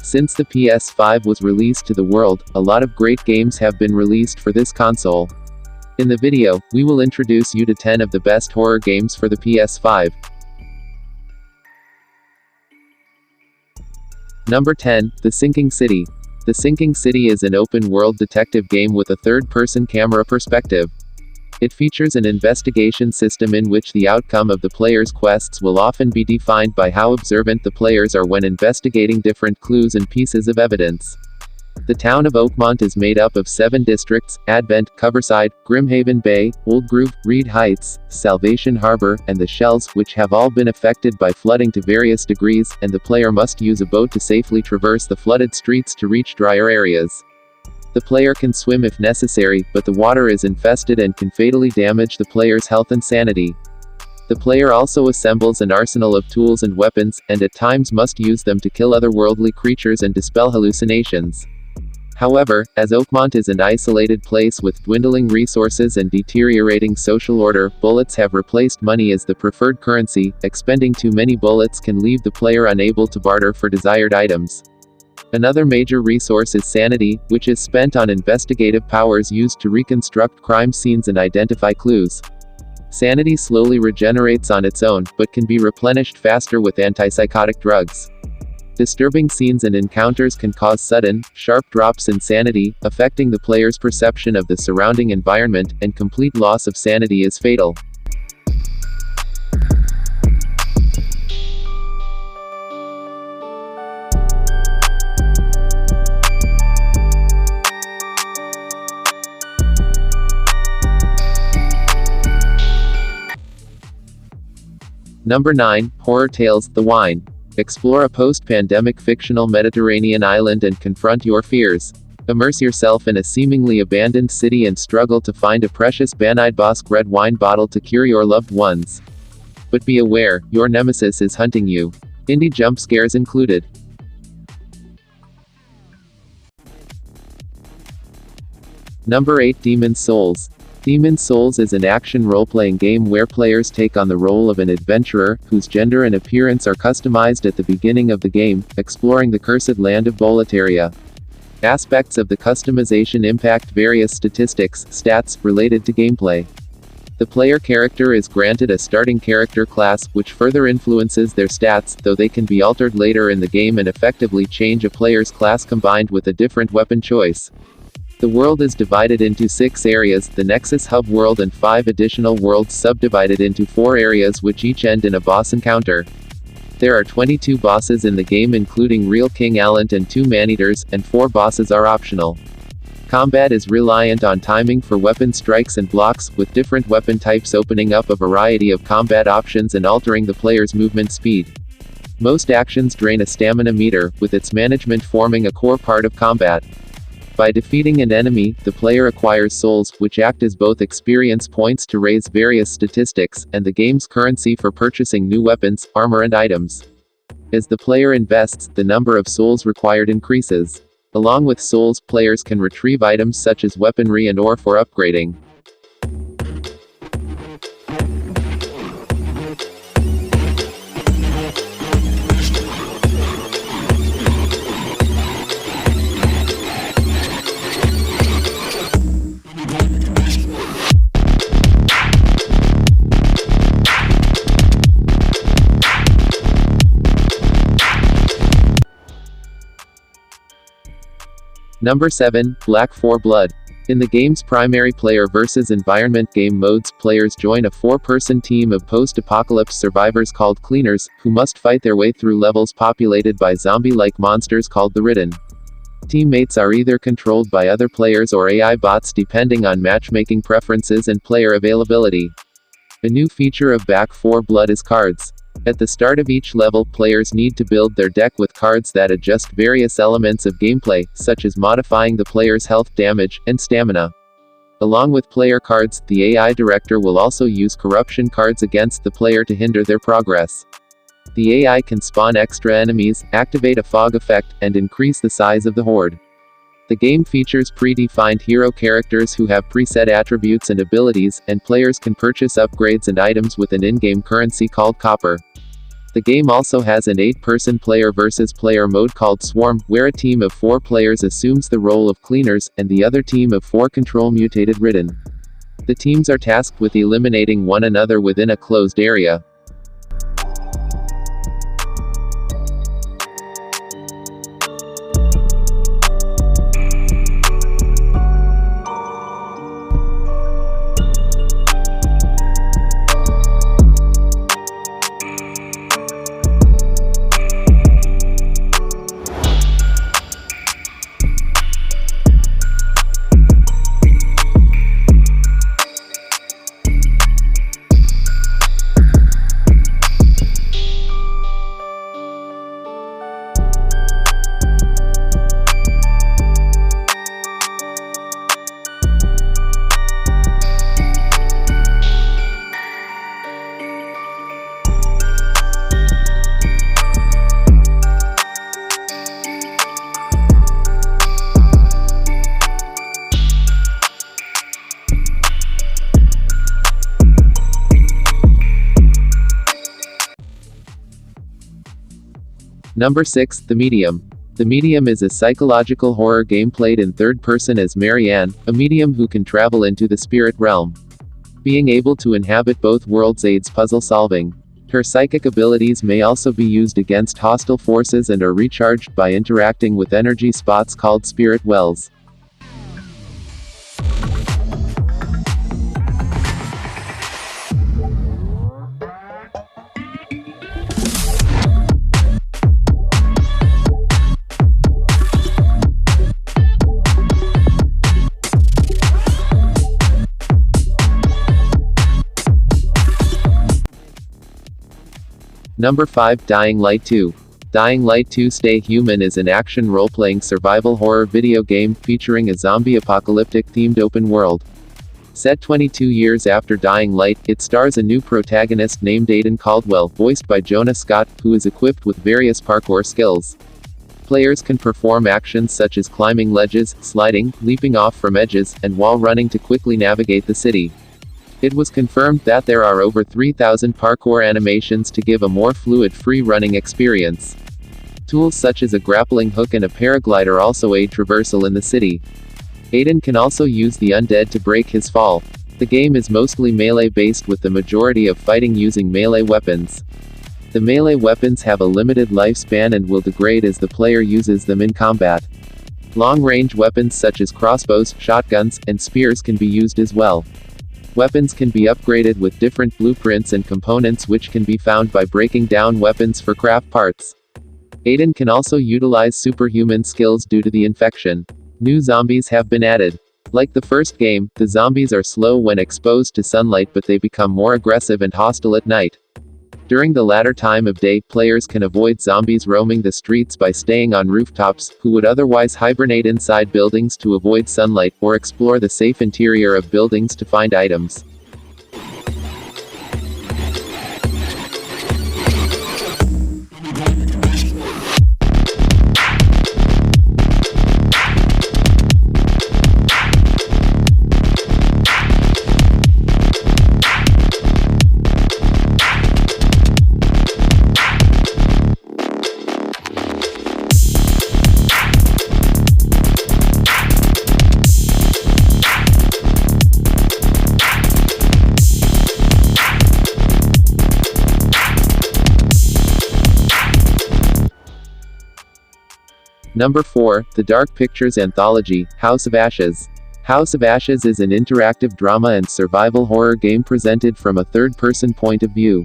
Since the PS5 was released to the world, a lot of great games have been released for this console. In the video, we will introduce you to 10 of the best horror games for the PS5. Number 10, The Sinking City. The Sinking City is an open-world detective game with a third-person camera perspective. It features an investigation system in which the outcome of the player's quests will often be defined by how observant the players are when investigating different clues and pieces of evidence. The town of Oakmont is made up of 7 districts: Advent, Coverside, Grimhaven Bay, Old Grove, Reed Heights, Salvation Harbor, and the Shells, which have all been affected by flooding to various degrees, and the player must use a boat to safely traverse the flooded streets to reach drier areas. The player can swim if necessary, but the water is infested and can fatally damage the player's health and sanity. The player also assembles an arsenal of tools and weapons, and at times must use them to kill otherworldly creatures and dispel hallucinations. However, as Oakmont is an isolated place with dwindling resources and deteriorating social order, bullets have replaced money as the preferred currency. Expending too many bullets can leave the player unable to barter for desired items. Another major resource is sanity, which is spent on investigative powers used to reconstruct crime scenes and identify clues. Sanity slowly regenerates on its own, but can be replenished faster with antipsychotic drugs. Disturbing scenes and encounters can cause sudden, sharp drops in sanity, affecting the player's perception of the surrounding environment, and complete loss of sanity is fatal. Number 9, Horror Tales: The Wine. Explore a post-pandemic fictional Mediterranean island and confront your fears. Immerse yourself in a seemingly abandoned city and struggle to find a precious Banide Bosque red wine bottle to cure your loved ones. But be aware, your nemesis is hunting you. Indie jump scares included. Number 8, Demon's Souls. Demon's Souls is an action role-playing game where players take on the role of an adventurer, whose gender and appearance are customized at the beginning of the game, exploring the cursed land of Boletaria. Aspects of the customization impact various statistics, stats, related to gameplay. The player character is granted a starting character class, which further influences their stats, though they can be altered later in the game and effectively change a player's class combined with a different weapon choice. The world is divided into 6 areas, the Nexus Hub world, and 5 additional worlds subdivided into 4 areas which each end in a boss encounter. There are 22 bosses in the game, including Real King Allant and 2 man-eaters, and 4 bosses are optional. Combat is reliant on timing for weapon strikes and blocks, with different weapon types opening up a variety of combat options and altering the player's movement speed. Most actions drain a stamina meter, with its management forming a core part of combat. By defeating an enemy, the player acquires souls, which act as both experience points to raise various statistics, and the game's currency for purchasing new weapons, armor and items. As the player invests, the number of souls required increases. Along with souls, players can retrieve items such as weaponry and ore for upgrading. Number 7, Black 4 Blood. In the game's primary player versus environment game modes, players join a 4-person team of post-apocalypse survivors called Cleaners, who must fight their way through levels populated by zombie-like monsters called the Ridden. Teammates are either controlled by other players or AI bots depending on matchmaking preferences and player availability. A new feature of Black 4 Blood is cards. At the start of each level, players need to build their deck with cards that adjust various elements of gameplay, such as modifying the player's health, damage, and stamina. Along with player cards, the AI director will also use corruption cards against the player to hinder their progress. The AI can spawn extra enemies, activate a fog effect, and increase the size of the horde. The game features predefined hero characters who have preset attributes and abilities, and players can purchase upgrades and items with an in-game currency called copper. The game also has an 8-person player versus player mode called Swarm, where a team of 4 players assumes the role of cleaners, and the other team of 4 control mutated ridden. The teams are tasked with eliminating one another within a closed area. Number 6, The Medium. The Medium is a psychological horror game played in third person as Marianne, a medium who can travel into the spirit realm. Being able to inhabit both worlds aids puzzle solving. Her psychic abilities may also be used against hostile forces and are recharged by interacting with energy spots called spirit wells. Number 5, Dying Light 2. Dying Light 2 Stay Human is an action role-playing survival horror video game featuring a zombie apocalyptic themed open world. Set 22 years after Dying Light, it stars a new protagonist named Aiden Caldwell, voiced by Jonah Scott, who is equipped with various parkour skills. Players can perform actions such as climbing ledges, sliding, leaping off from edges, and wall running to quickly navigate the city. It was confirmed that there are over 3,000 parkour animations to give a more fluid free-running experience. Tools such as a grappling hook and a paraglider also aid traversal in the city. Aiden can also use the undead to break his fall. The game is mostly melee-based with the majority of fighting using melee weapons. The melee weapons have a limited lifespan and will degrade as the player uses them in combat. Long-range weapons such as crossbows, shotguns, and spears can be used as well. Weapons can be upgraded with different blueprints and components which can be found by breaking down weapons for craft parts. Aiden can also utilize superhuman skills due to the infection. New zombies have been added. Like the first game, the zombies are slow when exposed to sunlight, but they become more aggressive and hostile at night. During the latter time of day, players can avoid zombies roaming the streets by staying on rooftops, who would otherwise hibernate inside buildings to avoid sunlight, or explore the safe interior of buildings to find items. Number 4, The Dark Pictures Anthology, House of Ashes. House of Ashes is an interactive drama and survival horror game presented from a third-person point of view.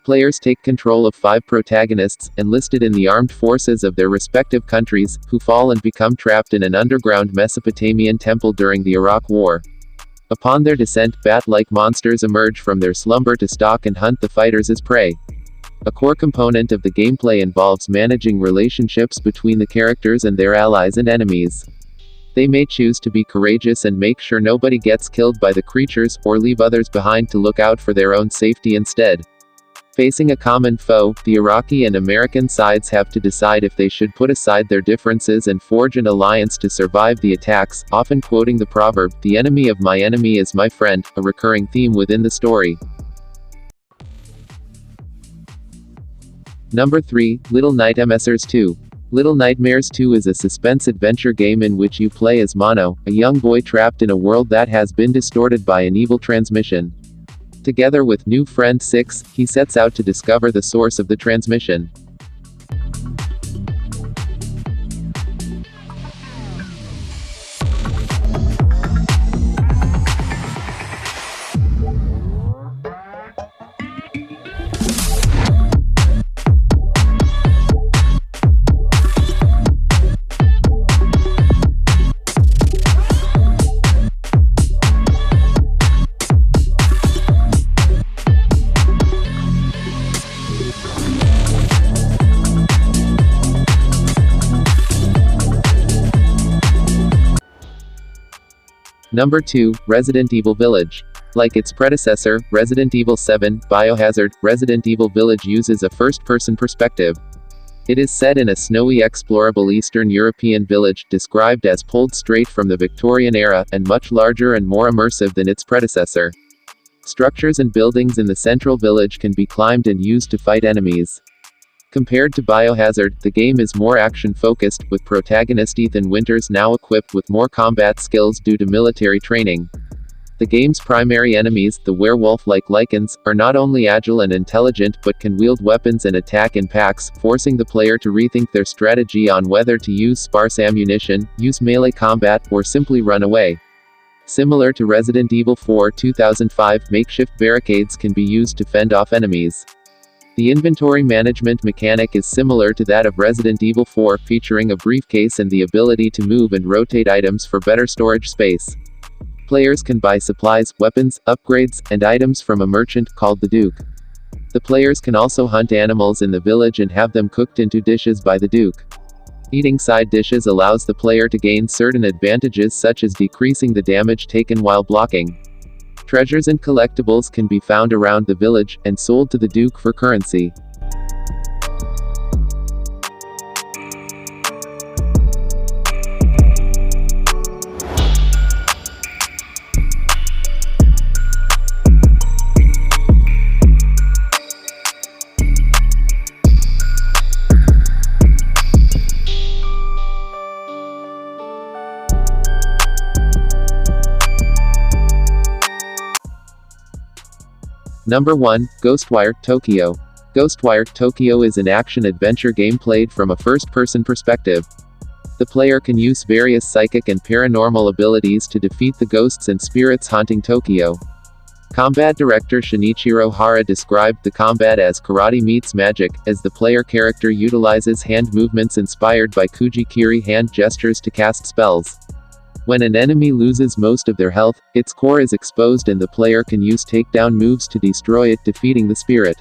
Players take control of 5 protagonists, enlisted in the armed forces of their respective countries, who fall and become trapped in an underground Mesopotamian temple during the Iraq War. Upon their descent, bat-like monsters emerge from their slumber to stalk and hunt the fighters as prey. A core component of the gameplay involves managing relationships between the characters and their allies and enemies. They may choose to be courageous and make sure nobody gets killed by the creatures, or leave others behind to look out for their own safety instead. Facing a common foe, the Iraqi and American sides have to decide if they should put aside their differences and forge an alliance to survive the attacks, often quoting the proverb, "The enemy of my enemy is my friend," a recurring theme within the story. Number 3, Little Nightmsres 2. Little Nightmares 2 is a suspense-adventure game in which you play as Mono, a young boy trapped in a world that has been distorted by an evil transmission. Together with new friend Six, he sets out to discover the source of the transmission. Number 2, Resident Evil Village. Like its predecessor, Resident Evil 7, Biohazard, Resident Evil Village uses a first-person perspective. It is set in a snowy explorable Eastern European village, described as pulled straight from the Victorian era, and much larger and more immersive than its predecessor. Structures and buildings in the central village can be climbed and used to fight enemies. Compared to Biohazard, the game is more action-focused, with protagonist Ethan Winters now equipped with more combat skills due to military training. The game's primary enemies, the werewolf-like lichens, are not only agile and intelligent but can wield weapons and attack in packs, forcing the player to rethink their strategy on whether to use sparse ammunition, use melee combat, or simply run away. Similar to Resident Evil 4 2005, makeshift barricades can be used to fend off enemies. The inventory management mechanic is similar to that of Resident Evil 4, featuring a briefcase and the ability to move and rotate items for better storage space. Players can buy supplies, weapons, upgrades, and items from a merchant called the Duke. The players can also hunt animals in the village and have them cooked into dishes by the Duke. Eating side dishes allows the player to gain certain advantages such as decreasing the damage taken while blocking. Treasures and collectibles can be found around the village, and sold to the Duke for currency. Number 1, Ghostwire, Tokyo. Ghostwire, Tokyo is an action-adventure game played from a first-person perspective. The player can use various psychic and paranormal abilities to defeat the ghosts and spirits haunting Tokyo. Combat director Shinichiro Hara described the combat as karate meets magic, as the player character utilizes hand movements inspired by Kuji-kiri hand gestures to cast spells. When an enemy loses most of their health, its core is exposed and the player can use takedown moves to destroy it, defeating the spirit.